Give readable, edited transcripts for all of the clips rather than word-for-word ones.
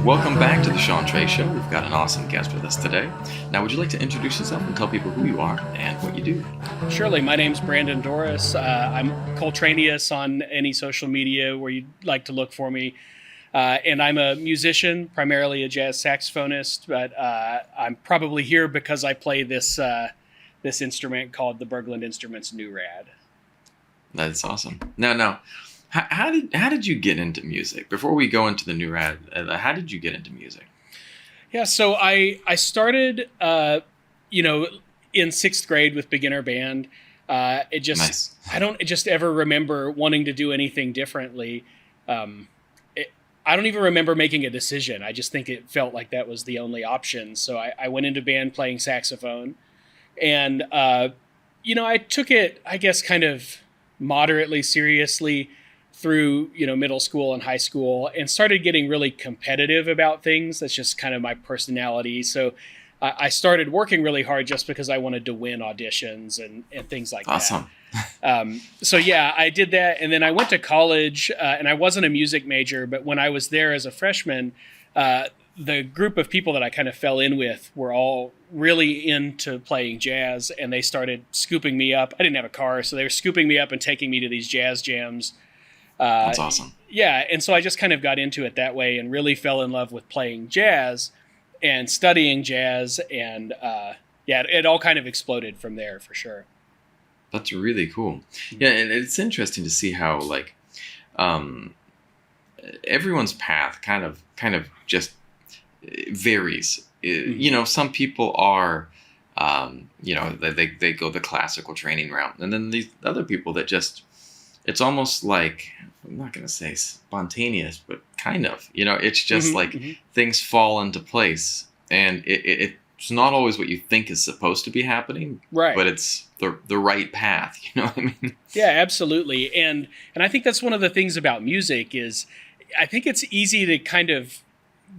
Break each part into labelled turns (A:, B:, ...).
A: Welcome back to the Sean Trey Show. We've got an awesome guest with us today. Now, would you like to introduce yourself and tell people who you are and what you do?
B: Surely. My name's Brandon Dorris. I'm Coltraneous on any social media where you'd like to look for me. And I'm a musician, primarily a jazz saxophonist, but I'm probably here because I play this instrument called the Berglund Instruments Nurad.
A: That's awesome. Now, how did you get into music? Before we go into the Nurad, how did you get into music?
B: Yeah, so I started, in sixth grade with beginner band.
A: Nice.
B: I don't just ever remember wanting to do anything differently. I don't even remember making a decision. I just think it felt like that was the only option. So I went into band playing saxophone, and I took it, I guess, kind of moderately seriously through middle school and high school, and started getting really competitive about things. That's just kind of my personality. So I started working really hard just because I wanted to win auditions and things like
A: Awesome.
B: that. So yeah, I did that, and then I went to college, and I wasn't a music major, but when I was there as a freshman, the group of people that I kind of fell in with were all really into playing jazz, and they started scooping me up. I didn't have a car, so they were scooping me up and taking me to these jazz jams.
A: That's awesome.
B: Yeah, and so I just kind of got into it that way and really fell in love with playing jazz and studying jazz, and it all kind of exploded from there for sure.
A: That's really cool. Yeah, and it's interesting to see how everyone's path kind of just varies. Some people are they go the classical training route, and then these other people that just, it's almost like, I'm not going to say spontaneous, but kind of, it's just things fall into place, and it's not always what you think is supposed to be happening,
B: right?
A: But it's the right path. You know what I mean?
B: Yeah, absolutely. And I think that's one of the things about music is, I think it's easy to kind of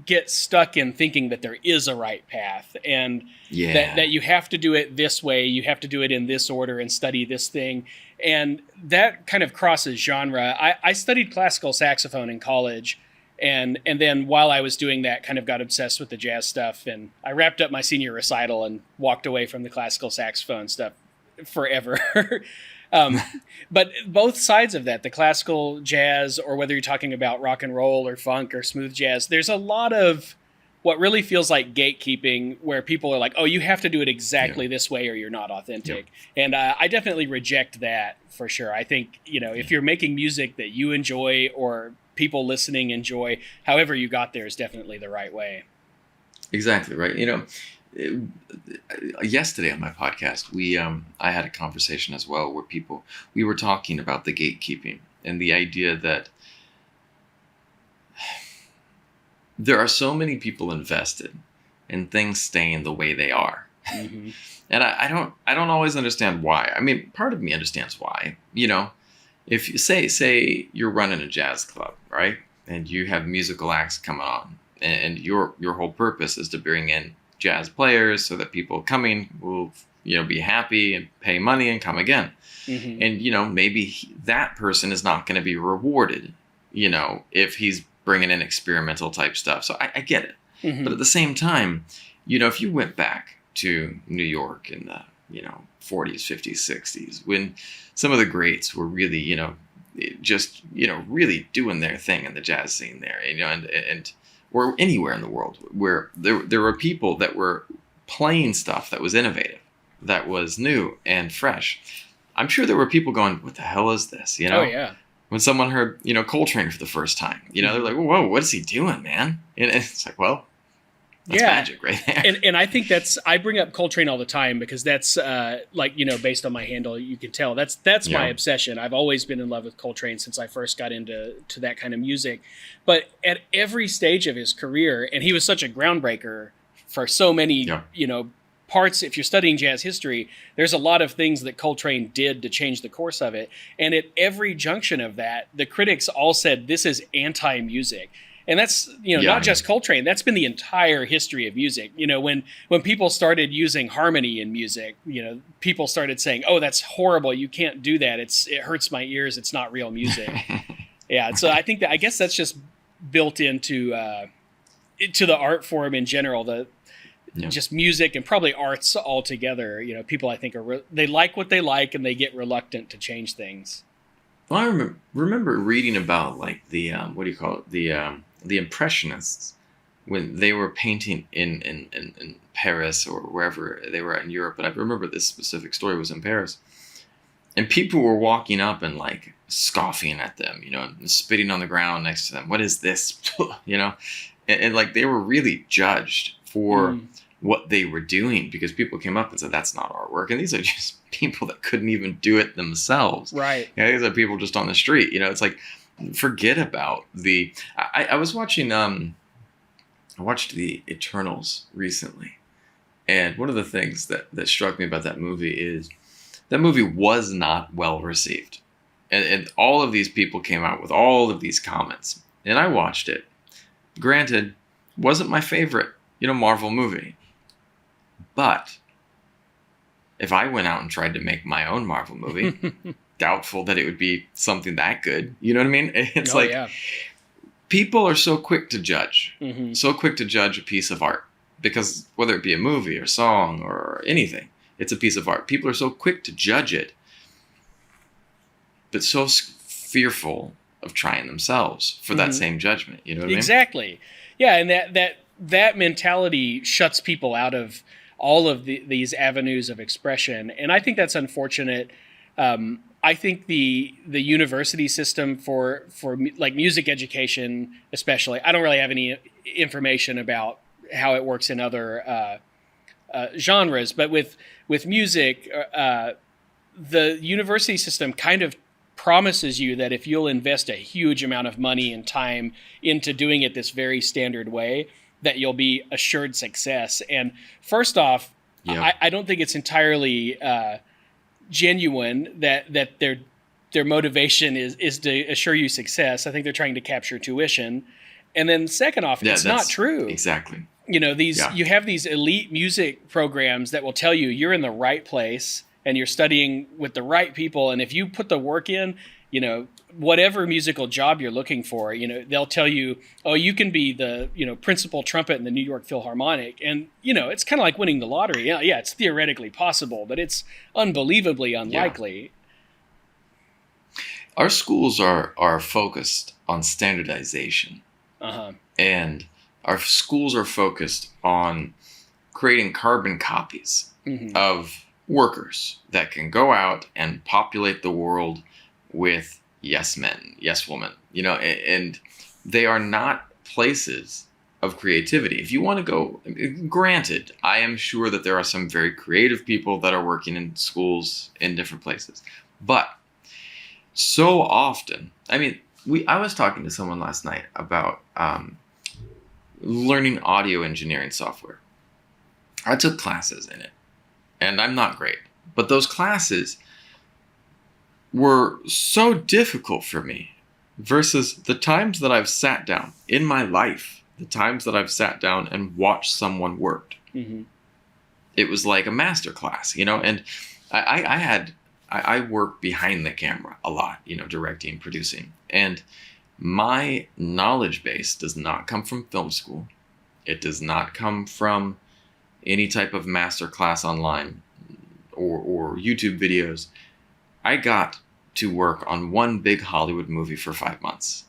B: get stuck in thinking that there is a right path, and that you have to do it this way, you have to do it in this order and study this thing. And that kind of crosses genre. I studied classical saxophone in college, and then while I was doing that, kind of got obsessed with the jazz stuff, and I wrapped up my senior recital and walked away from the classical saxophone stuff forever. But both sides of that, the classical jazz, or whether you're talking about rock and roll or funk or smooth jazz, there's a lot of what really feels like gatekeeping, where people are like, oh, you have to do it exactly this way or you're not authentic. And I definitely reject that for sure. I think, if you're making music that you enjoy or people listening enjoy, however you got there is definitely the right way.
A: Exactly right. Yesterday on my podcast, I had a conversation as well where we were talking about the gatekeeping and the idea that there are so many people invested in things staying the way they are. Mm-hmm. And I don't always understand why. I mean, part of me understands why. If you say you're running a jazz club, right? And you have musical acts coming on, and your whole purpose is to bring in jazz players so that people coming will be happy and pay money and come again. Mm-hmm. And maybe that person is not going to be rewarded if he's bringing in experimental type stuff. So I get it. Mm-hmm. But at the same time, if you went back to New York in the 40s, 50s, 60s, when some of the greats were really really doing their thing in the jazz scene there, and or anywhere in the world where there were people that were playing stuff that was innovative, that was new and fresh. I'm sure there were people going, what the hell is this?
B: Oh, yeah.
A: When someone heard, Coltrane for the first time, they're like, whoa, what is he doing, man? And it's like, well, that's magic right there.
B: And I think I bring up Coltrane all the time because that's based on my handle, you can tell that's my obsession. I've always been in love with Coltrane since I first got into that kind of music. But at every stage of his career, and he was such a groundbreaker for so many, parts. If you're studying jazz history, there's a lot of things that Coltrane did to change the course of it. And at every junction of that, the critics all said, this is anti-music. And that's, not just Coltrane. That's been the entire history of music. When people started using harmony in music, people started saying, oh, that's horrible. You can't do that. It hurts my ears. It's not real music. Yeah. So I guess that's just built into to the art form in general,
A: Yeah.
B: just music and probably arts altogether. You know, people I think they like what they like and they get reluctant to change things.
A: Well, I remember reading about like the what do you call it, the Impressionists, when they were painting in Paris or wherever they were in Europe. But I remember this specific story was in Paris, and people were walking up and like scoffing at them, you know, and spitting on the ground next to them. What is this, you know? And like they were really judged for what they were doing, because people came up and said, that's not artwork. And these are just people that couldn't even do it themselves.
B: Right.
A: You know, these are people just on the street. You know, it's like, forget about I was watching, I watched The Eternals recently. And one of the things that struck me about that movie is that movie was not well received. And all of these people came out with all of these comments. And I watched it. Granted, wasn't my favorite, you know, Marvel movie. But if I went out and tried to make my own Marvel movie, doubtful that it would be something that good. You know what I mean? It's people are so quick to judge, so quick to judge a piece of art, because whether it be a movie or song or anything, it's a piece of art. People are so quick to judge it, but so fearful of trying themselves for that same judgment. You know what I mean?
B: Exactly. Yeah, and that mentality shuts people out of all of these avenues of expression, and I think that's unfortunate. I think the university system for like music education, especially, I don't really have any information about how it works in other genres, but with music, the university system kind of promises you that if you'll invest a huge amount of money and time into doing it this very standard way, that you'll be assured success. And first off, I don't think it's entirely genuine that their motivation is to assure you success. I think they're trying to capture tuition. And then second off, it's not true.
A: Exactly.
B: You know, you have these elite music programs that will tell you you're in the right place and you're studying with the right people. And if you put the work in, you know, whatever musical job you're looking for, you know, they'll tell you, oh, you can be the, you know, principal trumpet in the New York Philharmonic. And, you know, it's kind of like winning the lottery. Yeah, it's theoretically possible, but it's unbelievably unlikely.
A: Yeah. Our schools are focused on standardization. And our schools are focused on creating carbon copies of workers that can go out and populate the world with yes men, yes women, you know, and they are not places of creativity. If you want to go, granted, I am sure that there are some very creative people that are working in schools in different places, but so often, I mean, I was talking to someone last night about learning audio engineering software. I took classes in it, and I'm not great, but those classes were so difficult for me versus the times that I've sat down in my life, the times that I've sat down and watched someone work. It was like a master class, you know, and I work behind the camera a lot, you know, directing, producing, and my knowledge base does not come from film school. It does not come from any type of master class online or YouTube videos. I got to work on one big Hollywood movie for 5 months.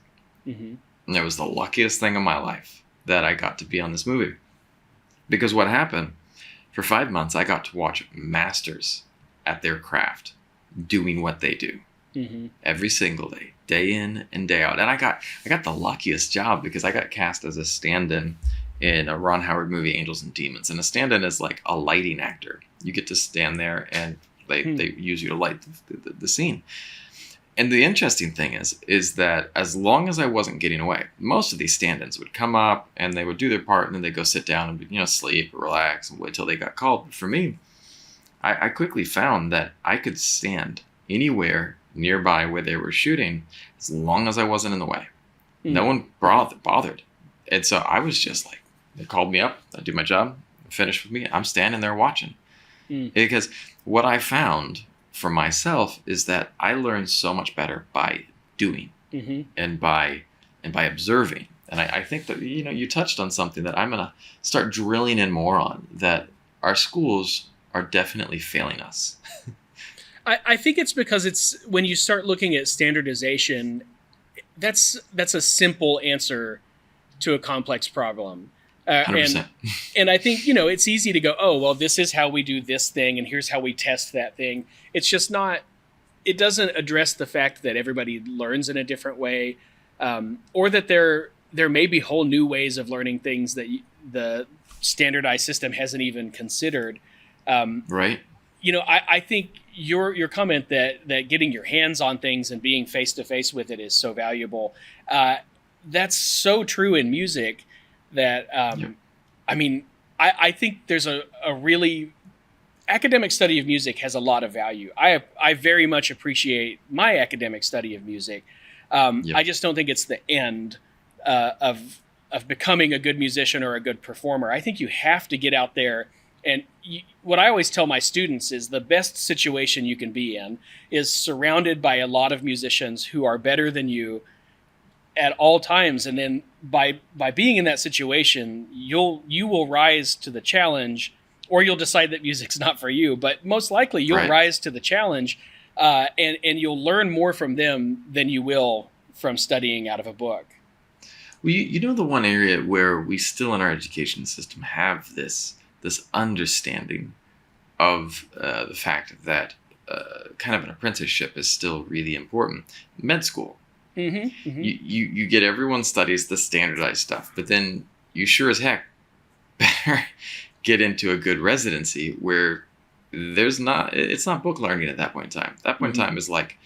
A: And it was the luckiest thing in my life that I got to be on this movie. Because what happened, for 5 months, I got to watch masters at their craft doing what they do every single day in and day out. And I got the luckiest job because I got cast as a stand-in in a Ron Howard movie, Angels and Demons. And a stand-in is like a lighting actor. You get to stand there and they use you to light the scene. And the interesting thing is that as long as I wasn't getting away, most of these stand-ins would come up and they would do their part and then they'd go sit down and, you know, sleep or relax and wait till they got called. But for me, I quickly found that I could stand anywhere nearby where they were shooting as long as I wasn't in the way. No one bothered. And so I was just like, they called me up, I do my job, finished with me, I'm standing there watching. Because what I found for myself is that I learned so much better by doing and by observing. And I think that, you touched on something that I'm going to start drilling in more on, that our schools are definitely failing us.
B: I think it's because it's when you start looking at standardization, that's a simple answer to a complex problem.
A: 100%.
B: And I think, it's easy to go, oh, well, this is how we do this thing, and here's how we test that thing. It's just not, it doesn't address the fact that everybody learns in a different way, or that there may be whole new ways of learning things that the standardized system hasn't even considered.
A: Right.
B: I think your comment that getting your hands on things and being face to face with it is so valuable. That's so true in music that, I think there's a really academic study of music has a lot of value. I very much appreciate my academic study of music. I just don't think it's the end of becoming a good musician or a good performer. I think you have to get out there. And what I always tell my students is the best situation you can be in is surrounded by a lot of musicians who are better than you at all times. And then by being in that situation, you will rise to the challenge, or you'll decide that music's not for you. But most likely you'll rise to the challenge, and you'll learn more from them than you will from studying out of a book.
A: Well, the one area where we still in our education system have this understanding of the fact that kind of an apprenticeship is still really important. Med school. Mm-hmm, mm-hmm. You get everyone studies the standardized stuff, but then you sure as heck better get into a good residency where it's not book learning at that point in time. That point in time is like,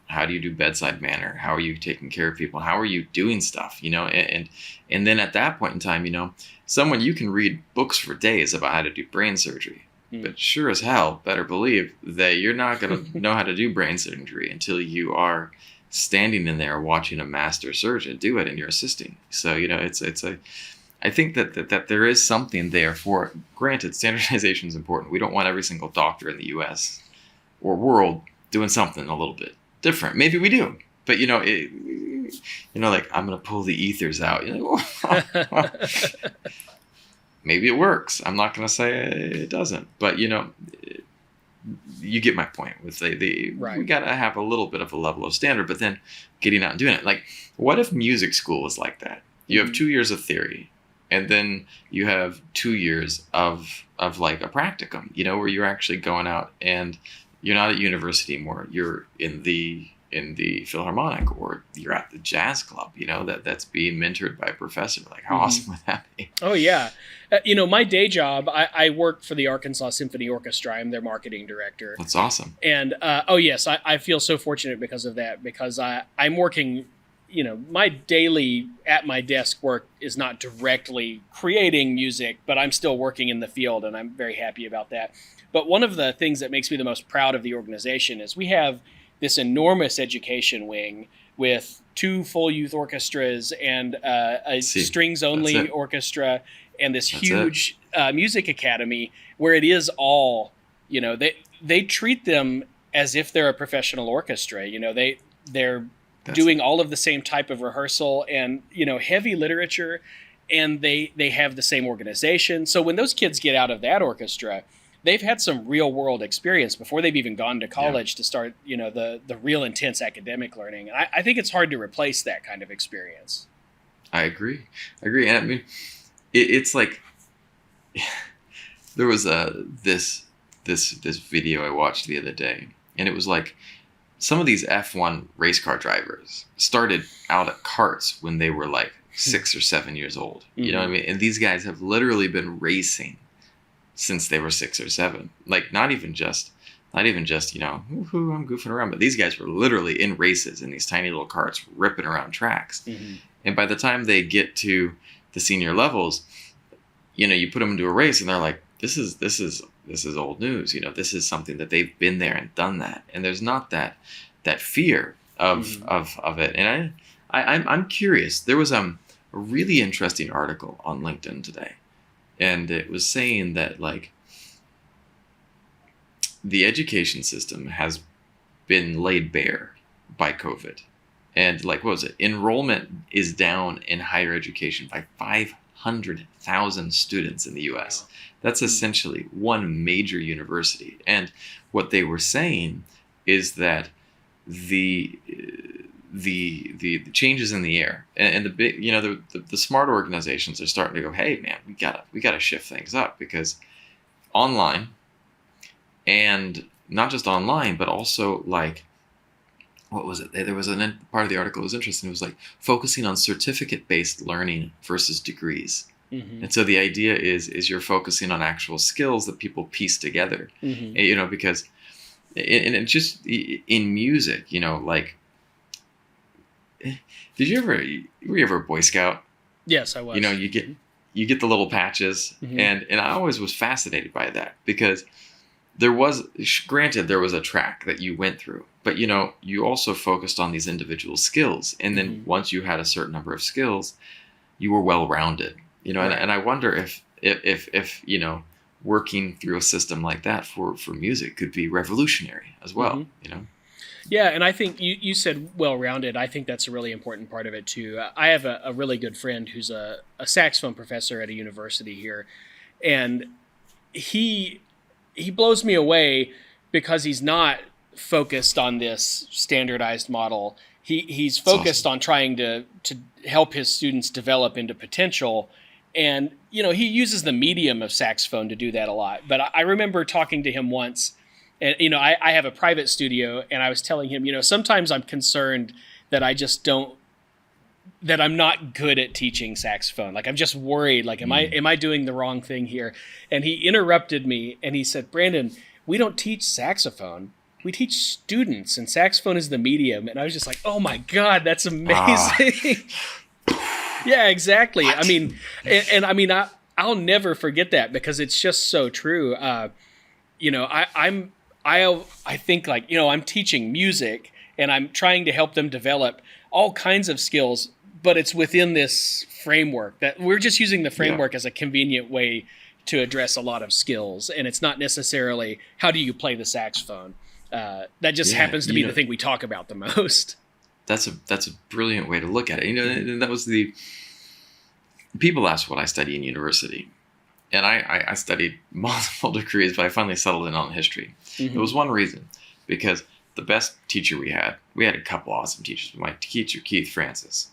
A: how do you do bedside manner? How are you taking care of people? How are you doing stuff? And then at that point in time, you can read books for days about how to do brain surgery, but sure as hell better believe that you're not going to know how to do brain surgery until you are standing in there watching a master surgeon do it and you're assisting. So, I think that there is something there for, granted, standardization is important. We don't want every single doctor in the US or world doing something a little bit different. Maybe we do, but like, I'm going to pull the ethers out. Maybe it works. I'm not going to say it doesn't, but you get my point with we got to have a little bit of a level of standard, but then getting out and doing it. Like, what if music school was like that? You have 2 years of theory, and then you have 2 years of like a practicum, where you're actually going out and you're not at university anymore. You're in the Philharmonic, or you're at the jazz club, that's being mentored by a professor. Like, how awesome would that be?
B: Oh, yeah. My day job, I work for the Arkansas Symphony Orchestra. I'm their marketing director.
A: That's awesome.
B: And, yes, I feel so fortunate because of that, because I'm working, my daily at my desk work is not directly creating music, but I'm still working in the field, and I'm very happy about that. But one of the things that makes me the most proud of the organization is we have this enormous education wing with 2 full youth orchestras and a strings-only orchestra, and this huge music academy where it is all, they treat them as if they're a professional orchestra. They're doing all of the same type of rehearsal and, heavy literature, and they have the same organization. So when those kids get out of that orchestra, they've had some real world experience before they've even gone to college to start, the real intense academic learning. I think it's hard to replace that kind of experience.
A: I agree. And I mean, it's like, there was this video I watched the other day, and it was like, some of these F1 race car drivers started out at karts when they were like 6 or 7 years old. You know what I mean? And these guys have literally been racing since they were 6 or 7. Like, not even just, I'm goofing around, but these guys were literally in races in these tiny little karts ripping around tracks. And by the time they get to the senior levels, you put them into a race and they're like, this is old news. This is something that they've been there and done that. And there's not that fear of it. And I'm curious. There was a really interesting article on LinkedIn today, and it was saying that, like, the education system has been laid bare by COVID. And like, what was it? Enrollment is down in higher education by 500,000 students in the U.S.
B: Wow.
A: That's essentially one major university. And what they were saying is that the changes in the air and the big, the smart organizations are starting to go, hey man, we gotta shift things up, because online, and not just online, but also like, what was it? There was a part of the article that was interesting. It was like focusing on certificate-based learning versus degrees. Mm-hmm. And so the idea is you're focusing on actual skills that people piece together, mm-hmm. Because and just in music, like, were you ever a Boy Scout?
B: Yes, I was.
A: You get the little patches, mm-hmm. and I always was fascinated by that, because there was a track that you went through, but you also focused on these individual skills, and then mm-hmm. once you had a certain number of skills, you were well-rounded. Right. And I wonder if working through a system like that for music could be revolutionary as well. Mm-hmm.
B: Yeah, and I think you said well-rounded. I think that's a really important part of it too. I have a really good friend who's a saxophone professor at a university here, and he blows me away because he's not focused on this standardized model. He's focused on trying to help his students develop into potential. And, he uses the medium of saxophone to do that a lot. But I remember talking to him once, and, I have a private studio, and I was telling him, sometimes I'm concerned that that I'm not good at teaching saxophone. Like, I'm just worried, like, am I doing the wrong thing here? And he interrupted me and he said, Brandon, we don't teach saxophone. We teach students, and saxophone is the medium. And I was just like, oh my God, that's amazing. Yeah, exactly. What? I mean, I'll never forget that, because it's just so true. I think, like, I'm teaching music, and I'm trying to help them develop all kinds of skills, but it's within this framework that we're just using the framework as a convenient way to address a lot of skills. And it's not necessarily how do you play the saxophone. That just happens to be the thing we talk about the most.
A: That's a brilliant way to look at it. And that was people ask what I study in university. And I studied multiple degrees, but I finally settled in on history. Mm-hmm. There was one reason, because the best teacher we had a couple awesome teachers. My teacher, Keith Francis,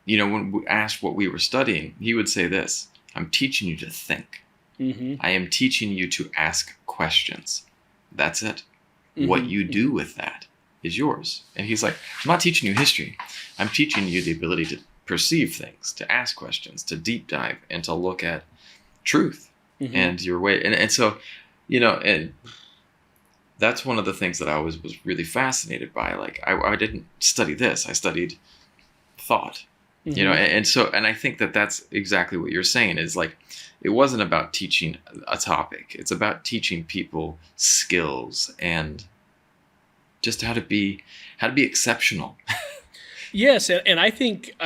A: when we asked what we were studying, he would say this: I'm teaching you to think. Mm-hmm. I am teaching you to ask questions. That's it. Mm-hmm. What you do with that is yours. And he's like, I'm not teaching you history. I'm teaching you the ability to perceive things, to ask questions, to deep dive, and to look at truth mm-hmm. and your way. And so, and that's one of the things that I was really fascinated by. Like, I didn't study this. I studied thought, mm-hmm. And I think that that's exactly what you're saying, is like, it wasn't about teaching a topic. It's about teaching people skills and just how to be exceptional.
B: Yes. And I think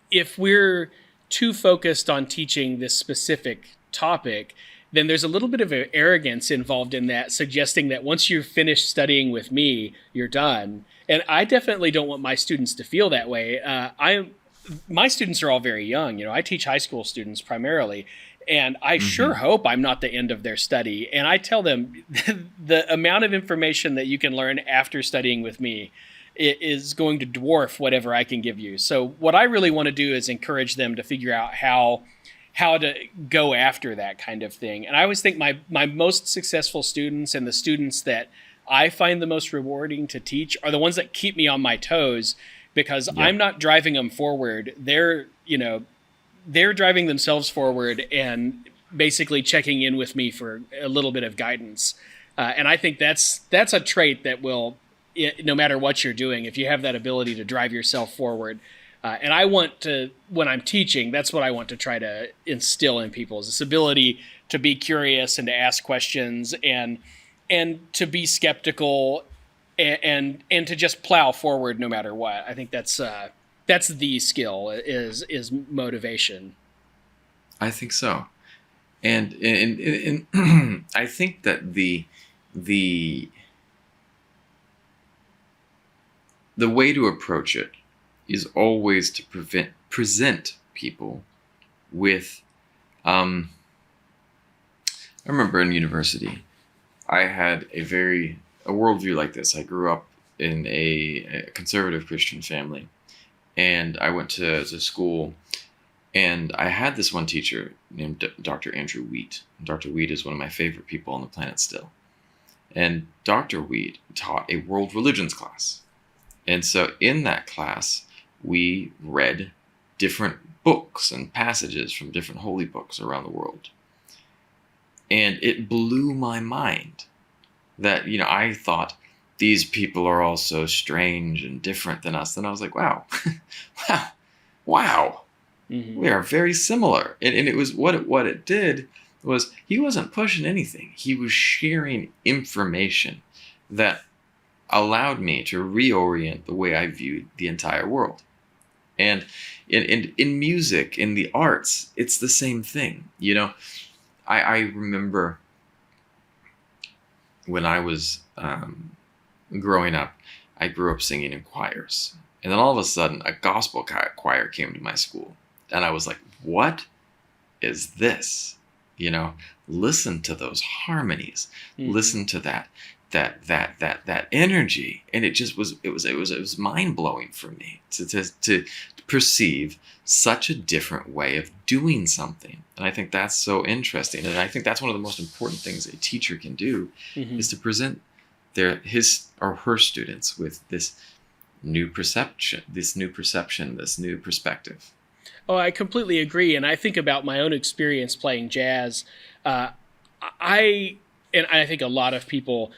B: if we're too focused on teaching this specific topic, then there's a little bit of arrogance involved in that, suggesting that once you're finished studying with me, you're done. And I definitely don't want my students to feel that way. My students are all very young. I teach high school students primarily, and I mm-hmm. sure hope I'm not the end of their study. And I tell them the amount of information that you can learn after studying with me is going to dwarf whatever I can give you. So what I really want to do is encourage them to figure out how to go after that kind of thing. And I always think my most successful students, and the students that I find the most rewarding to teach, are the ones that keep me on my toes, because I'm not driving them forward. They're driving themselves forward and basically checking in with me for a little bit of guidance. And I think that's a trait that will, no matter what you're doing, if you have that ability to drive yourself forward. And I want to, when I'm teaching, that's what I want to try to instill in people, is this ability to be curious and to ask questions and to be skeptical and to just plow forward no matter what. I think that's the skill, is motivation.
A: I think so. And I think that the way to approach it is always to present people with. I remember in university, I had a worldview like this. I grew up in a conservative Christian family, and I went to school, and I had this one teacher named Dr. Andrew Wheat. Dr. Wheat is one of my favorite people on the planet still. And Dr. Wheat taught a world religions class. And so in that class, we read different books and passages from different holy books around the world. And it blew my mind that, I thought these people are all so strange and different than us. And I was like, wow, wow. Mm-hmm. We are very similar. And it was what it did was he wasn't pushing anything. He was sharing information that allowed me to reorient the way I viewed the entire world. And in music, in the arts, it's the same thing. I remember when I was growing up, I grew up singing in choirs. And then all of a sudden, a gospel choir came to my school. And I was like, what is this? Listen to those harmonies. Mm-hmm. Listen to that energy. And it was mind-blowing for me to perceive such a different way of doing something. And I think that's so interesting. And I think that's one of the most important things a teacher can do, mm-hmm. is to present his or her students with this new perception, this new perspective.
B: Oh, I completely agree. And I think about my own experience playing jazz. I think a lot of people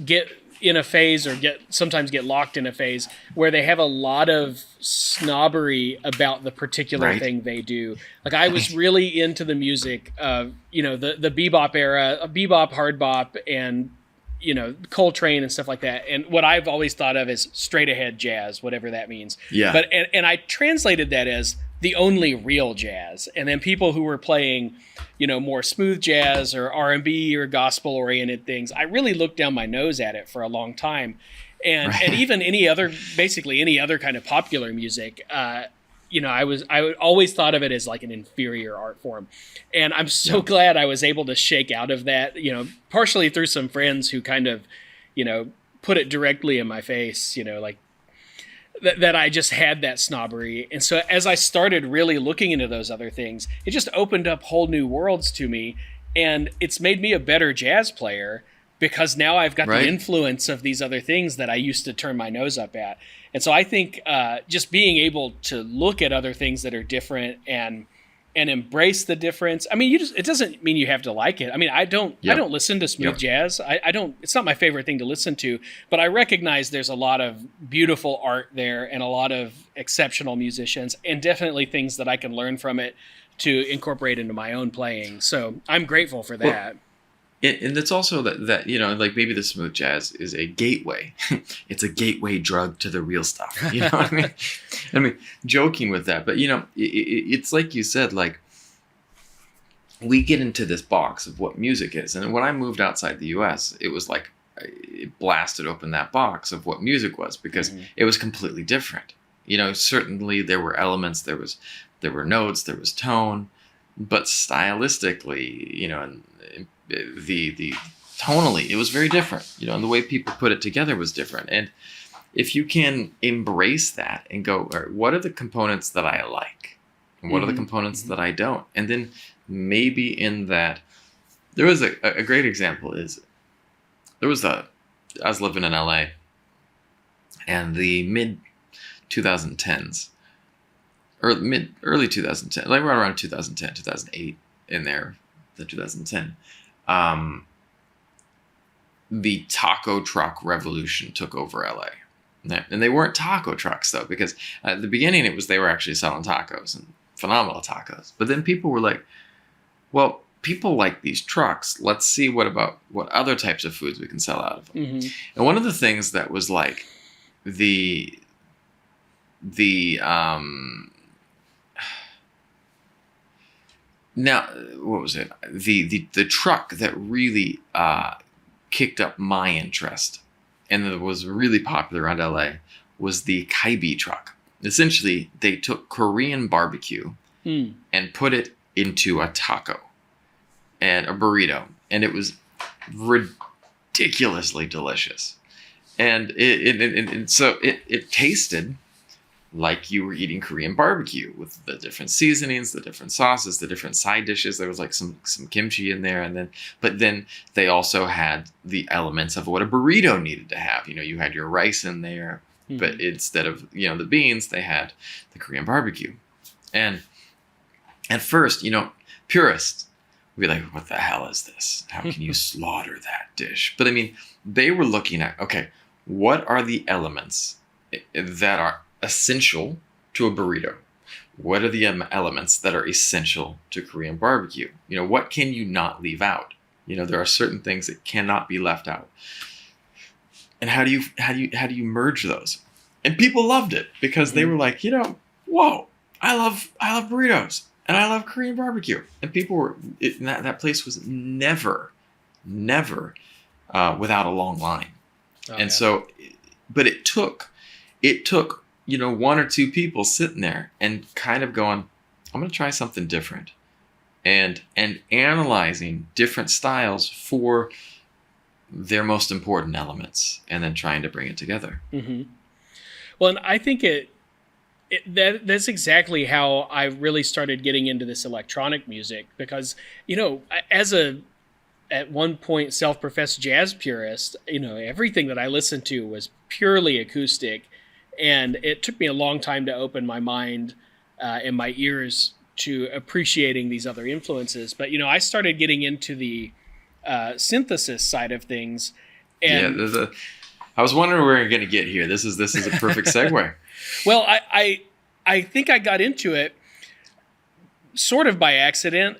B: get in a phase or sometimes get locked in a phase where they have a lot of snobbery about the particular thing they do. Like I was really into the music of, the bebop era, bebop, hard bop, and Coltrane and stuff like that. And what I've always thought of as straight ahead jazz, whatever that means.
A: Yeah.
B: But and I translated that as the only real jazz. And then people who were playing, more smooth jazz or R&B or gospel oriented things, I really looked down my nose at it for a long time. And even any other kind of popular music, I always thought of it as like an inferior art form. And I'm so glad I was able to shake out of that, partially through some friends who kind of, put it directly in my face, like that I just had that snobbery. And so as I started really looking into those other things, it just opened up whole new worlds to me. And it's made me a better jazz player because now I've got the influence of these other things that I used to turn my nose up at. And so I think just being able to look at other things that are different and embrace the difference. I mean, it doesn't mean you have to like it. I mean, I don't listen to smooth jazz. I don't, it's not my favorite thing to listen to, but I recognize there's a lot of beautiful art there and a lot of exceptional musicians and definitely things that I can learn from it to incorporate into my own playing. So I'm grateful for that.
A: And it's also that like maybe the smooth jazz is a gateway. It's a gateway drug to the real stuff. You know what I mean? I mean, joking with that, but it's like you said, like we get into this box of what music is. And when I moved outside the U.S., it was like it blasted open that box of what music was because it was completely different. Certainly there were elements, there were notes, there was tone, but stylistically, and the tonally, it was very different, and the way people put it together was different. And if you can embrace that and go, all right, what are the components that I like? And what are the components that I don't? And then maybe in that, there was a great example is, I was living in LA and the mid 2010s, or early 2010, like around 2010, 2008 in there, the 2010. The taco truck revolution took over LA. And they weren't taco trucks though, because at the beginning they were actually selling tacos and phenomenal tacos. But then people were like, well, people like these trucks. Let's see what other types of foods we can sell out of them. Mm-hmm. And one of the things that was like now, what was it? The truck that really kicked up my interest and that was really popular around LA was the kaibi truck. Essentially, they took Korean barbecue and put it into a taco and a burrito, and it was ridiculously delicious. And it tasted like you were eating Korean barbecue with the different seasonings, the different sauces, the different side dishes. There was like some kimchi in there, but then they also had the elements of what a burrito needed to have. You had your rice in there, but instead of the beans, they had the Korean barbecue. And at first, purists would be like, "What the hell is this? How can you slaughter that dish?" But I mean, they were looking at, okay, what are the elements that are essential to a burrito? What are the elements that are essential to Korean barbecue? What can you not leave out? There are certain things that cannot be left out. And how do you merge those? And people loved it because they were like, whoa, I love burritos and I love Korean barbecue. And people were that place was never without a long line. So, but it took one or two people sitting there and kind of going, I'm going to try something different, and analyzing different styles for their most important elements, and then trying to bring it together.
B: Mm-hmm. Well, and I think that's exactly how I really started getting into this electronic music, because, as at one point self-professed jazz purist, everything that I listened to was purely acoustic. And it took me a long time to open my mind and my ears to appreciating these other influences. But, I started getting into the synthesis side of things. And
A: I was wondering where you're going to get here. This is a perfect segue.
B: Well, I think I got into it sort of by accident.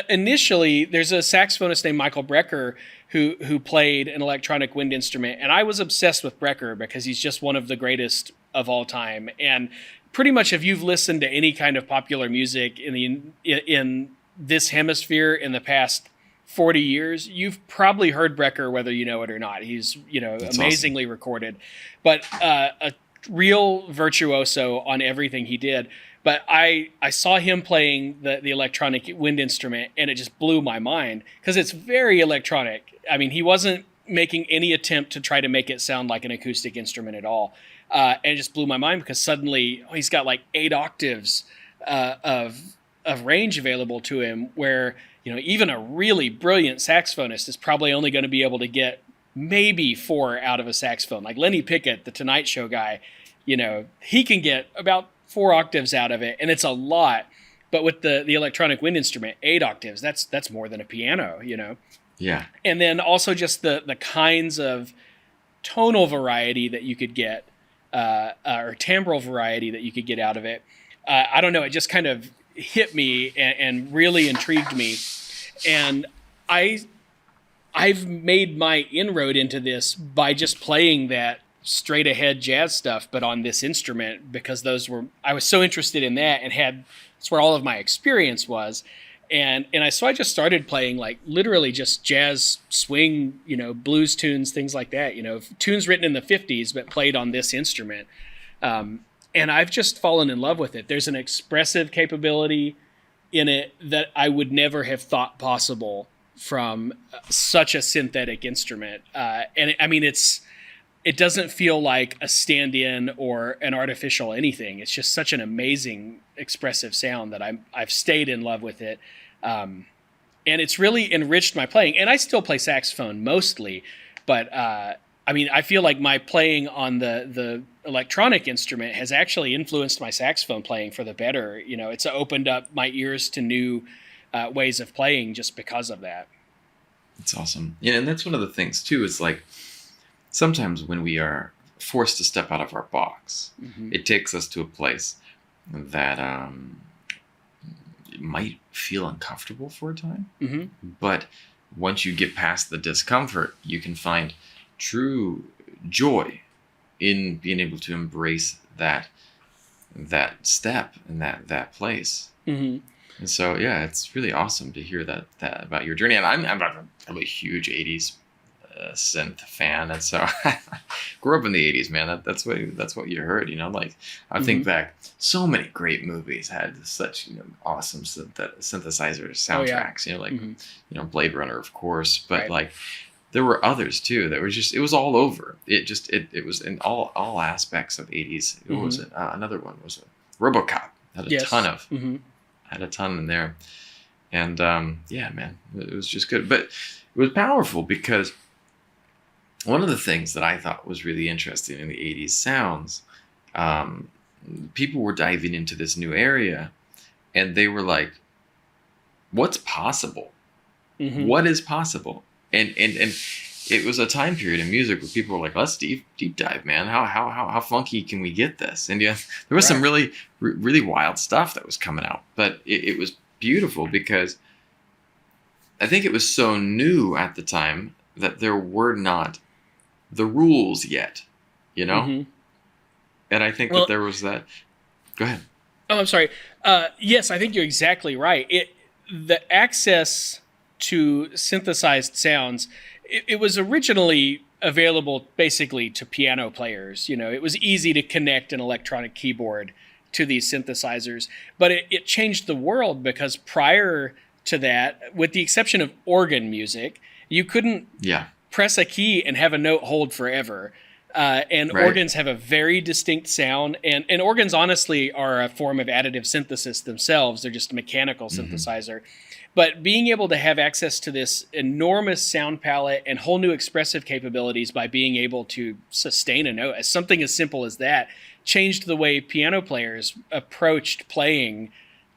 B: Initially, there's a saxophonist named Michael Brecker who played an electronic wind instrument, and I was obsessed with Brecker because he's just one of the greatest of all time. And pretty much, if you've listened to any kind of popular music in this hemisphere in the past 40 years, you've probably heard Brecker whether you know it or not. He's That's amazingly awesome. Recorded, but a real virtuoso on everything he did. But I saw him playing the electronic wind instrument, and it just blew my mind because it's very electronic. I mean, he wasn't making any attempt to try to make it sound like an acoustic instrument at all. And it just blew my mind because suddenly he's got like 8 octaves of range available to him, where even a really brilliant saxophonist is probably only going to be able to get maybe 4 out of a saxophone. Like Lenny Pickett, the Tonight Show guy, he can get about 4 octaves out of it, and it's a lot. But with the electronic wind instrument, 8 octaves, that's more than a piano,
A: Yeah.
B: And then also just the kinds of tonal variety that you could get, or timbral variety that you could get out of it. I don't know, it just kind of hit me and really intrigued me. And I've made my inroad into this by just playing that straight ahead jazz stuff, but on this instrument, because I was so interested in that, and that's where all of my experience was. And so I just started playing like literally just jazz, swing, blues tunes, things like that, tunes written in the 50s, but played on this instrument. And I've just fallen in love with it. There's an expressive capability in it that I would never have thought possible from such a synthetic instrument. It doesn't feel like a stand-in or an artificial anything. It's just such an amazing expressive sound that I've stayed in love with it. And it's really enriched my playing. And I still play saxophone mostly, but I feel like my playing on the electronic instrument has actually influenced my saxophone playing for the better. It's opened up my ears to new ways of playing just because of that.
A: It's awesome. Yeah, and that's one of the things too, is like, sometimes when we are forced to step out of our box, it takes us to a place that might feel uncomfortable for a time. But once you get past the discomfort, you can find true joy in being able to embrace that step and that place. And so, yeah, it's really awesome to hear that about your journey. And I'm a huge 80s synth fan, and so I grew up in the '80s, man. That's what you heard, you know. Like I think back, so many great movies had such awesome synthesizer soundtracks. You know, like Blade Runner, of course, but like there were others too that were just, it was all over. It was in all aspects of '80s. What was it? Another one was RoboCop. Had a ton of had a ton in there. And yeah, man, it was just good. But it was powerful because one of the things that I thought was really interesting in the 80s sounds, people were diving into this new area and they were like, what's possible? What is possible? And it was a time period in music where people were like, let's deep dive, man. How funky can we get this? And yeah, there was some really, really wild stuff that was coming out, but it was beautiful because I think it was so new at the time that there were not the rules yet, you know? And I think that there was that. Go ahead.
B: Oh, I'm sorry. Yes, I think you're exactly right. The access to synthesized sounds, it was originally available basically to piano players. You know, it was easy to connect an electronic keyboard to these synthesizers, but it changed the world because prior to that, with the exception of organ music, you couldn't press a key and have a note hold forever. And organs have a very distinct sound, and organs honestly are a form of additive synthesis themselves. They're just a mechanical synthesizer. But being able to have access to this enormous sound palette and whole new expressive capabilities by being able to sustain a note, as something as simple as that, changed the way piano players approached playing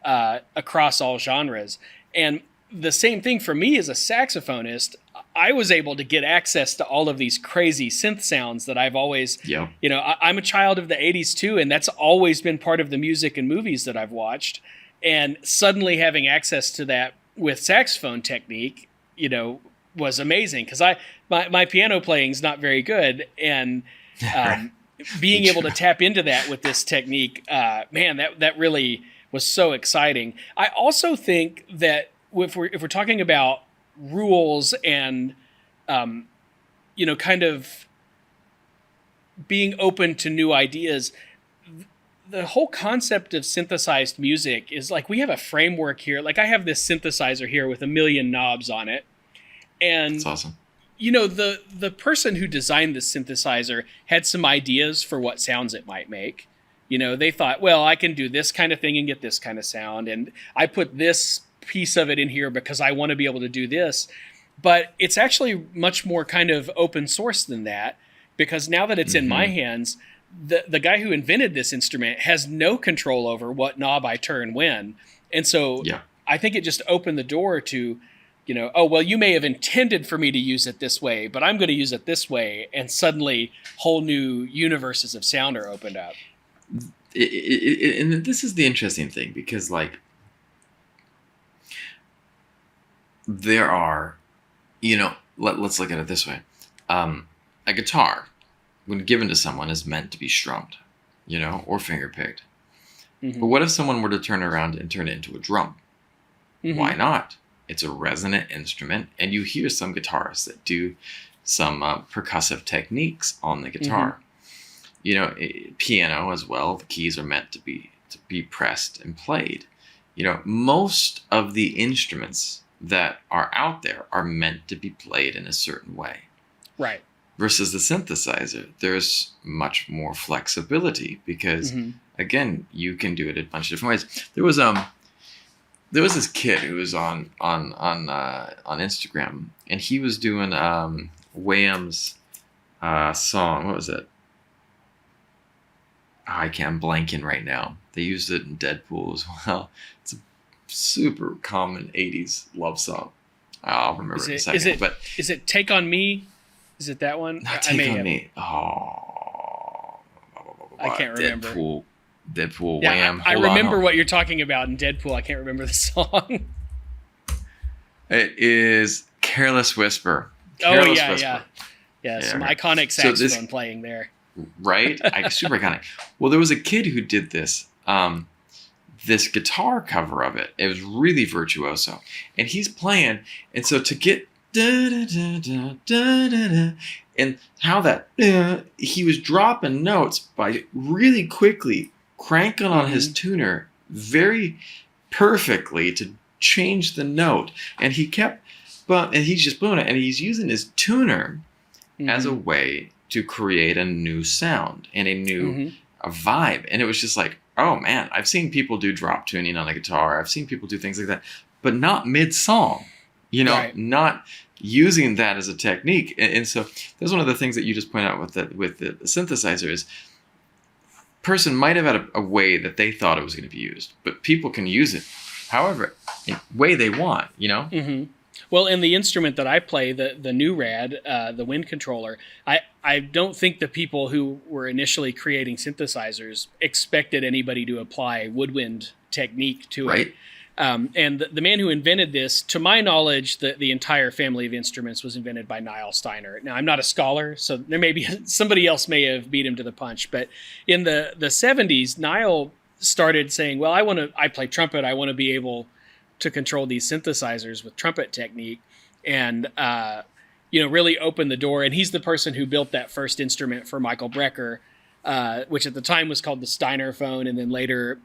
B: across all genres. And the same thing for me as a saxophonist, I was able to get access to all of these crazy synth sounds that I've always, I'm a child of the 80s too, and that's always been part of the music and movies that I've watched. And suddenly having access to that with saxophone technique, was amazing because my piano playing's not very good, and being able to tap into that with this technique, man, that really was so exciting. I also think that if we're talking about rules and kind of being open to new ideas, the whole concept of synthesized music is like, we have a framework here. Like I have this synthesizer here with 1 million knobs on it. And
A: that's awesome.
B: The person who designed this synthesizer had some ideas for what sounds it might make. They thought, well, I can do this kind of thing and get this kind of sound. And I put this piece of it in here because I want to be able to do this. But it's actually much more kind of open source than that, because now that it's in my hands, the guy who invented this instrument has no control over what knob I turn when. And so I think it just opened the door to, oh, well, you may have intended for me to use it this way, but I'm going to use it this way. And suddenly whole new universes of sound are opened up.
A: And this is the interesting thing, because like there are, let's look at it this way. A guitar, when given to someone, is meant to be strummed, or finger-picked. But what if someone were to turn around and turn it into a drum? Why not? It's a resonant instrument, and you hear some guitarists that do some percussive techniques on the guitar. Piano as well, the keys are meant to be pressed and played. Most of the instruments that are out there are meant to be played in a certain way.
B: Right.
A: Versus the synthesizer, there's much more flexibility because, again, you can do it a bunch of different ways. There was this kid who was on Instagram, and he was doing Wham's song. What was it? I'm blanking right now. They used it in Deadpool as well. It's a super common 80s love song. I'll remember it in a second.
B: Is it Take On Me? Is it that one?
A: Not Take On Me. Oh.
B: I can't remember.
A: Deadpool,
B: yeah,
A: Wham.
B: I remember what you're talking about in Deadpool. I can't remember the song.
A: It is Careless Whisper.
B: Careless Whisper. Yeah, some iconic saxophone playing there.
A: Right? Super iconic. Well, there was a kid who did this guitar cover of it. It was really virtuoso. And he's playing. And so to get da, da, da, da, da, da, da. And how that he was dropping notes by really quickly cranking on his tuner very perfectly to change the note, and he kept, and he's just blowing it, and he's using his tuner as a way to create a new sound and a new a vibe. And it was just like, oh man, I've seen people do drop tuning on a guitar. I've seen people do things like that, but not mid-song, not using that as a technique. And so that's one of the things that you just point out with the synthesizer is person might have had a way that they thought it was going to be used, but people can use it however way they want,
B: Well, in the instrument that I play, the Nurad, the wind controller, I don't think the people who were initially creating synthesizers expected anybody to apply woodwind technique to it. And the man who invented this, to my knowledge, the entire family of instruments was invented by Niall Steiner. Now, I'm not a scholar, so there may be somebody else may have beat him to the punch. But in the 70s, Niall started saying, well, I play trumpet. I want to be able to control these synthesizers with trumpet technique, and really opened the door. And he's the person who built that first instrument for Michael Brecker, which at the time was called the Steiner phone, and then later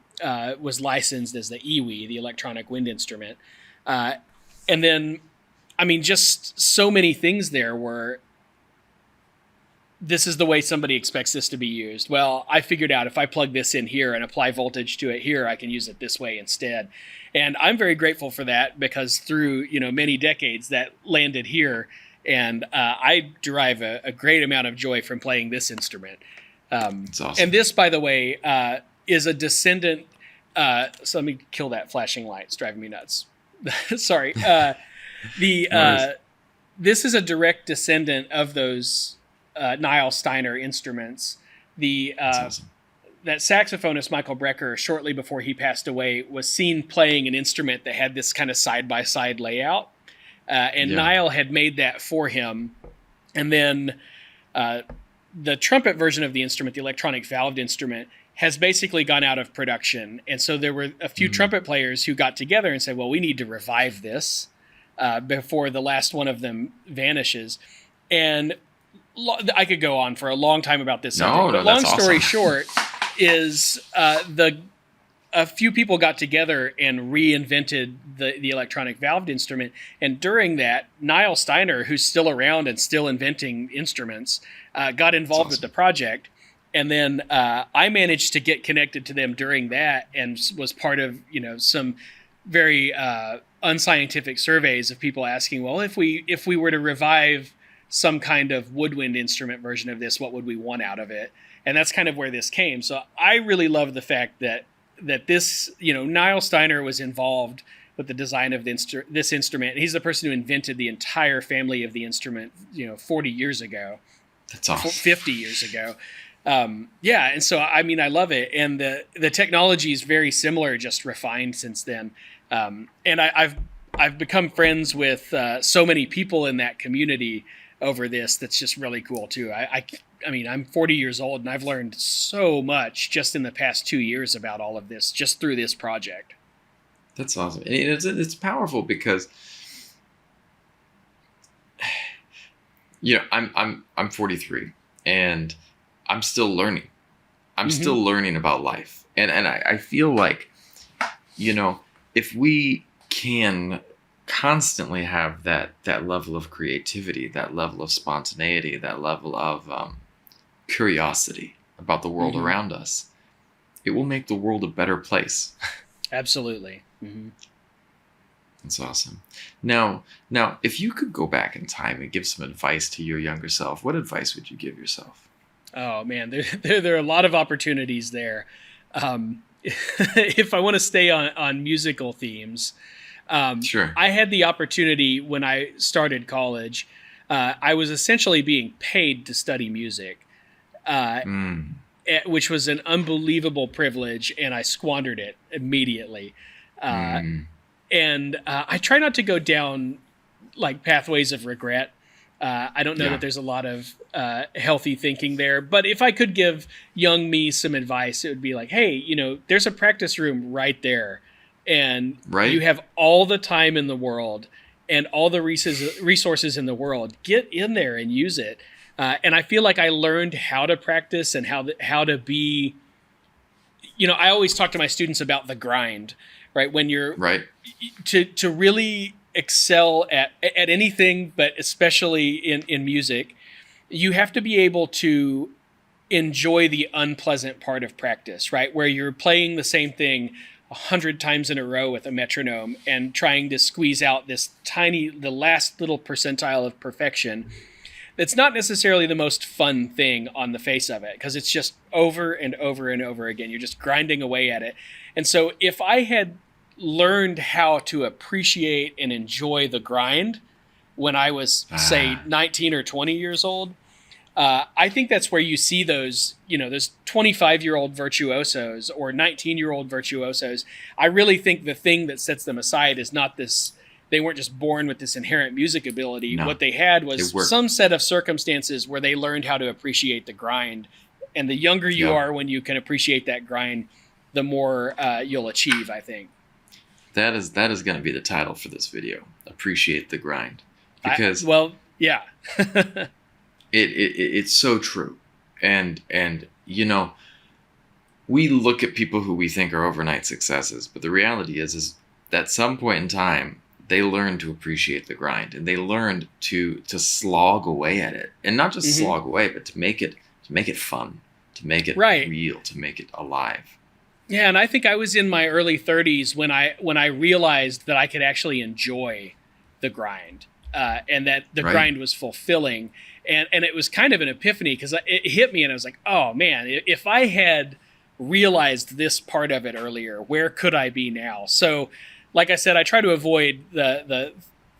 B: was licensed as the EWI, the electronic wind instrument. And then, just so many things there were, this is the way somebody expects this to be used. Well, I figured out if I plug this in here and apply voltage to it here, I can use it this way instead. And I'm very grateful for that, because through many decades that landed here, and I derive a great amount of joy from playing this instrument.
A: That's awesome.
B: And this, by the way, is a descendant. So let me kill that flashing light. It's driving me nuts. Sorry. This is a direct descendant of those Niall Steiner instruments. That's awesome. That saxophonist, Michael Brecker, shortly before he passed away, was seen playing an instrument that had this kind of side-by-side layout. Niall had made that for him. And then the trumpet version of the instrument, the electronic valved instrument, has basically gone out of production. And so there were a few trumpet players who got together and said, well, we need to revive this before the last one of them vanishes. And I could go on for a long time about this subject. But long story short is a few people got together and reinvented the electronic valved instrument. And during that, Niall Steiner, who's still around and still inventing instruments, got involved with the project. And then I managed to get connected to them during that, and was part of some very unscientific surveys of people asking, well, if we were to revive some kind of woodwind instrument version of this, what would we want out of it? And that's kind of where this came. So I really love the fact that this, Niall Steiner was involved with the design of this instrument. He's the person who invented the entire family of the instrument, 40 years ago.
A: That's awesome.
B: 50 years ago. And so, I love it. And the technology is very similar, just refined since then. And I've become friends with so many people in that community over this. That's just really cool too. I'm 40 years old, and I've learned so much just in the past 2 years about all of this, just through this project.
A: That's awesome. And it's powerful because, I'm 43, and I'm still learning. I'm still learning about life. And I feel like, if we can constantly have that level of creativity, that level of spontaneity, that level of curiosity about the world around us, it will make the world a better place.
B: Absolutely.
A: That's awesome. Now, if you could go back in time and give some advice to your younger self, what advice would you give yourself?
B: Oh man, there are a lot of opportunities there. If I want to stay on musical themes,
A: sure.
B: I had the opportunity when I started college. I was essentially being paid to study music, which was an unbelievable privilege, and I squandered it immediately. And I try not to go down like pathways of regret. I don't know that there's a lot of healthy thinking there, but if I could give young me some advice, it would be like, hey, there's a practice room right there, and you have all the time in the world, and all the resources in the world. Get in there and use it. And I feel like I learned how to practice and how to be, I always talk to my students about the grind, right? When you're to really excel at anything, but especially in music, you have to be able to enjoy the unpleasant part of practice, right? Where you're playing the same thing 100 times in a row with a metronome and trying to squeeze out the last little percentile of perfection. It's not necessarily the most fun thing on the face of it, because it's just over and over and over again. You're just grinding away at it. And so if I had learned how to appreciate and enjoy the grind when I was, say, 19 or 20 years old, I think that's where you see those 25-year-old virtuosos or 19-year-old virtuosos. I really think the thing that sets them aside is not this. They weren't just born with this inherent music ability. No, what they had was some set of circumstances where they learned how to appreciate the grind. And the younger you are when you can appreciate that grind, the more you'll achieve, I think.
A: That is going to be the title for this video. Appreciate the grind. Because it's so true. And we look at people who we think are overnight successes, but the reality is that at some point in time, they learned to appreciate the grind, and they learned to slog away at it, and not just slog away, but to make it fun, to make it real, to make it alive.
B: Yeah, and I think I was in my early 30s when I realized that I could actually enjoy the grind, and that the grind was fulfilling, and it was kind of an epiphany, because it hit me, and I was like, oh man, if I had realized this part of it earlier, where could I be now? So, like I said, I try to avoid the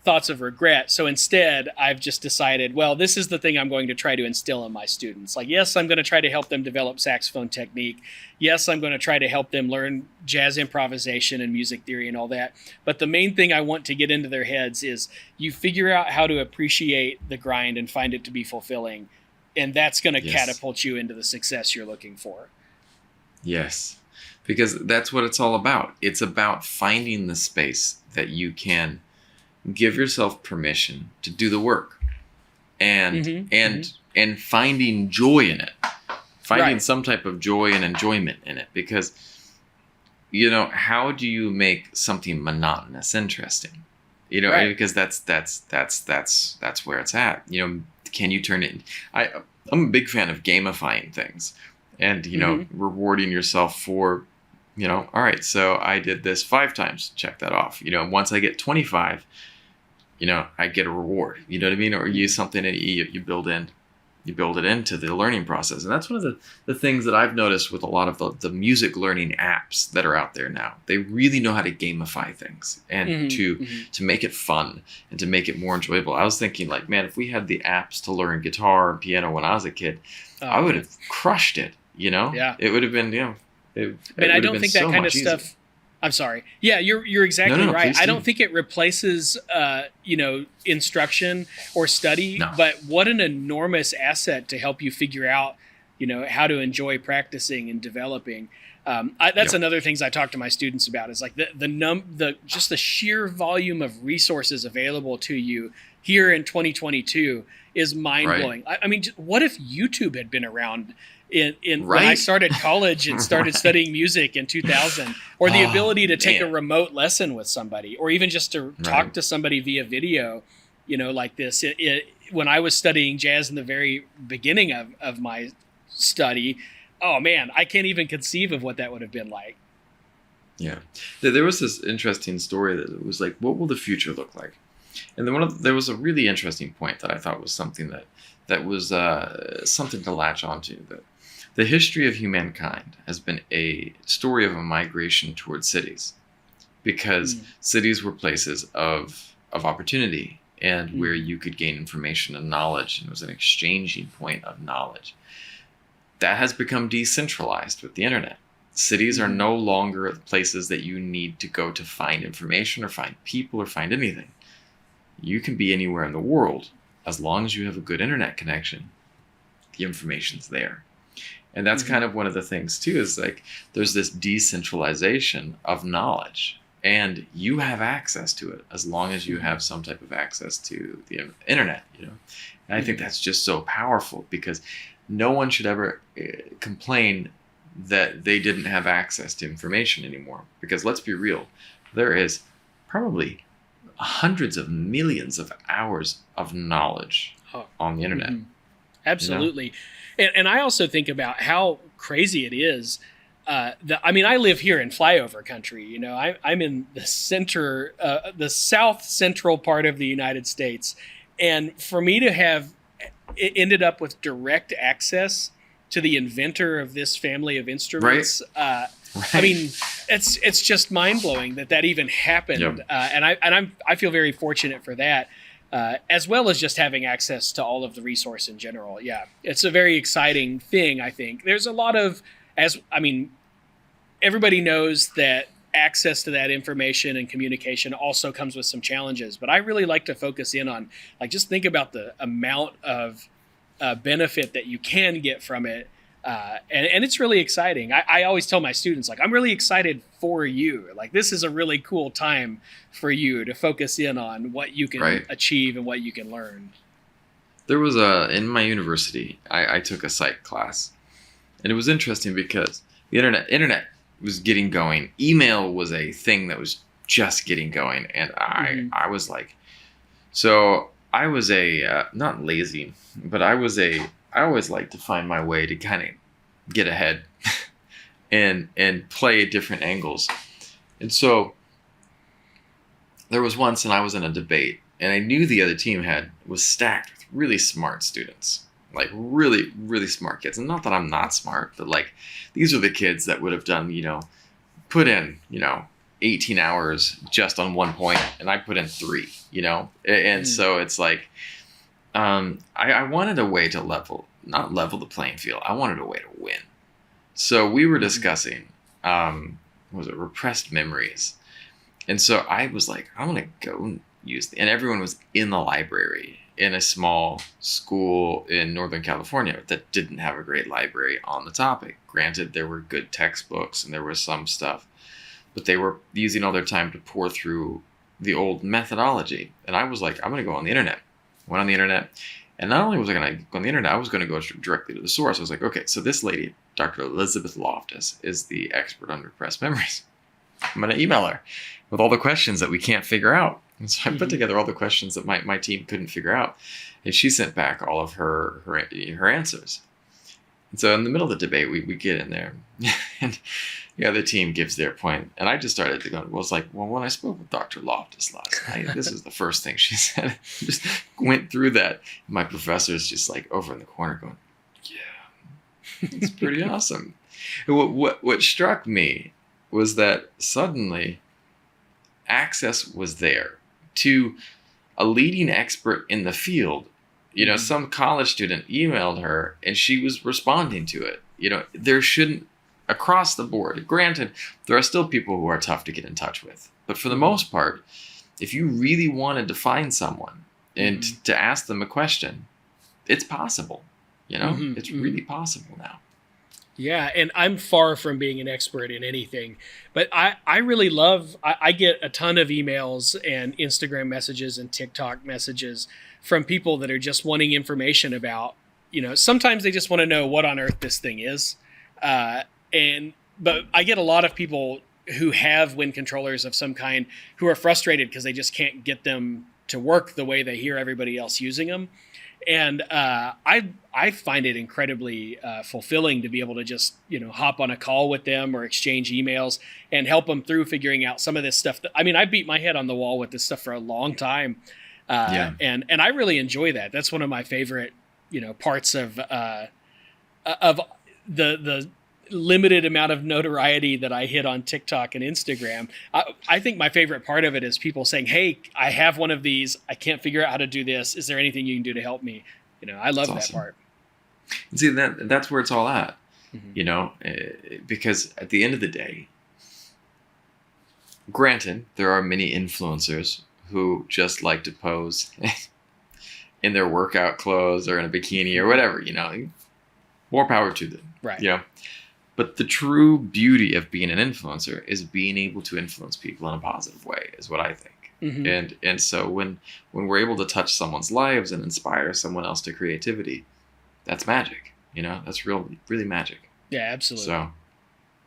B: thoughts of regret. So instead, I've just decided, well, this is the thing I'm going to try to instill in my students. Like, yes, I'm going to try to help them develop saxophone technique. Yes, I'm going to try to help them learn jazz improvisation and music theory and all that. But the main thing I want to get into their heads is you figure out how to appreciate the grind and find it to be fulfilling. And that's going to catapult you into the success you're looking for.
A: Yes. Because that's what it's all about. It's about finding the space that you can give yourself permission to do the work, and finding joy in it, finding some type of joy and enjoyment in it. Because how do you make something monotonous interesting? Because that's where it's at. Can you turn it? I'm a big fan of gamifying things, and rewarding yourself for. All right, so I did this 5 times, check that off. Once I get 25, I get a reward. You know what I mean? Or use something that you build it into the learning process. And that's one of the things that I've noticed with a lot of the music learning apps that are out there now. They really know how to gamify things and to make it fun and to make it more enjoyable. I was thinking, like, man, if we had the apps to learn guitar and piano when I was a kid, I would have crushed it.
B: Yeah.
A: It would have been,
B: But I don't think that kind of stuff. I'm sorry. Yeah, you're exactly right. I don't think it replaces instruction or study, but what an enormous asset to help you figure out how to enjoy practicing and developing. That's another things I talk to my students about is like just the sheer volume of resources available to you here in 2022 is mind blowing. I mean, what if YouTube had been around when I started college and started studying music in 2000, or the ability to take a remote lesson with somebody, or even just to talk to somebody via video, like this. When I was studying jazz in the very beginning of my study, oh man, I can't even conceive of what that would have been like.
A: Yeah. There was this interesting story that was like, what will the future look like? And then there was a really interesting point that I thought was something that was something to latch onto. That the history of humankind has been a story of a migration towards cities, because cities were places of opportunity and where you could gain information and knowledge, and it was an exchanging point of knowledge. That has become decentralized with the internet. Cities are no longer places that you need to go to find information or find people or find anything. You can be anywhere in the world as long as you have a good internet connection. The information's there. And that's kind of one of the things too, is like there's this decentralization of knowledge. and you have access to it as long as you have some type of access to the internet, you know. And I think that's just so powerful, because no one should ever complain that they didn't have access to information anymore. Because let's be real, there is probably hundreds of millions of hours of knowledge on the internet.
B: Absolutely. You know? And I also think about how crazy it is. I mean, I live here in flyover country. You know, I'm in the center, the south central part of the United States. And for me to have ended up with direct access to the inventor of this family of instruments, right. I mean, it's just mind blowing that even happened. Yep. And I feel very fortunate for that, as well as just having access to all of the resource in general. Yeah, it's a very exciting thing. I think there's a lot of, everybody knows that access to that information and communication also comes with some challenges, but I really like to focus in on, like, just think about the amount of benefit that you can get from it. And it's really exciting. I always tell my students, like, I'm really excited for you. Like, this is a really cool time for you to focus in on what you can achieve and what you can learn.
A: There was in my university, I took a psych class, and it was interesting because the internet was getting going. Email was a thing that was just getting going. And I was like, so I was not lazy, but I always like to find my way to kind of get ahead and play different angles. And so there was once, and I was in a debate, and I knew the other team was stacked with really smart students. Like really, really smart kids. And not that I'm not smart, but like these are the kids that would have done, put in, 18 hours just on one point, and I put in 3, And so it's like, I wanted a way to not level the playing field. I wanted a way to win. So we were discussing, repressed memories. And so I was like, I want to go and and everyone was in the library in a small school in Northern California that didn't have a great library on the topic. Granted, there were good textbooks and there was some stuff, but they were using all their time to pour through the old methodology. And I was like, I'm going to go on the internet. Went on the internet, and not only was I going to go on the internet, I was going to go directly to the source. I was like, okay, so this lady, Dr. Elizabeth Loftus, is the expert on repressed memories. I'm going to email her with all the questions that we can't figure out. And so I put together all the questions that my team couldn't figure out, and she sent back all of her answers. And so in the middle of the debate, we get in there, and the other team gives their point, and I just started to go. Well, it's like, well, when I spoke with Dr. Loftus last night, this is the first thing she said. Just went through that. My professor's just like over in the corner going, yeah, it's pretty awesome. And what struck me was that suddenly access was there to a leading expert in the field. Some college student emailed her and she was responding to it. There shouldn't, across the board, granted, there are still people who are tough to get in touch with. But for the most part, if you really wanted to find someone and to ask them a question, it's possible. It's really possible now.
B: Yeah, and I'm far from being an expert in anything, but I really love, I get a ton of emails and Instagram messages and TikTok messages from people that are just wanting information about, sometimes they just want to know what on earth this thing is. But I get a lot of people who have Wind controllers of some kind who are frustrated because they just can't get them to work the way they hear everybody else using them. And I find it incredibly fulfilling to be able to just, hop on a call with them or exchange emails and help them through figuring out some of this stuff. I beat my head on the wall with this stuff for a long time. And I really enjoy that. That's one of my favorite, parts of the limited amount of notoriety that I hit on TikTok and Instagram. I think my favorite part of it is people saying, hey, I have one of these. I can't figure out how to do this. Is there anything you can do to help me? I love that part.
A: See, that's where it's all at, because at the end of the day, granted, there are many influencers who just like to pose in their workout clothes or in a bikini or whatever, more power to them.
B: Right.
A: But the true beauty of being an influencer is being able to influence people in a positive way, is what I think. And so when we're able to touch someone's lives and inspire someone else to creativity, that's magic. That's really magic.
B: Yeah, absolutely.
A: So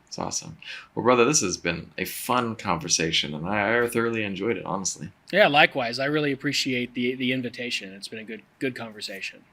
A: it's awesome. Well, brother, this has been a fun conversation, and I thoroughly enjoyed it, honestly.
B: Yeah, likewise. I really appreciate the invitation. It's been a good conversation.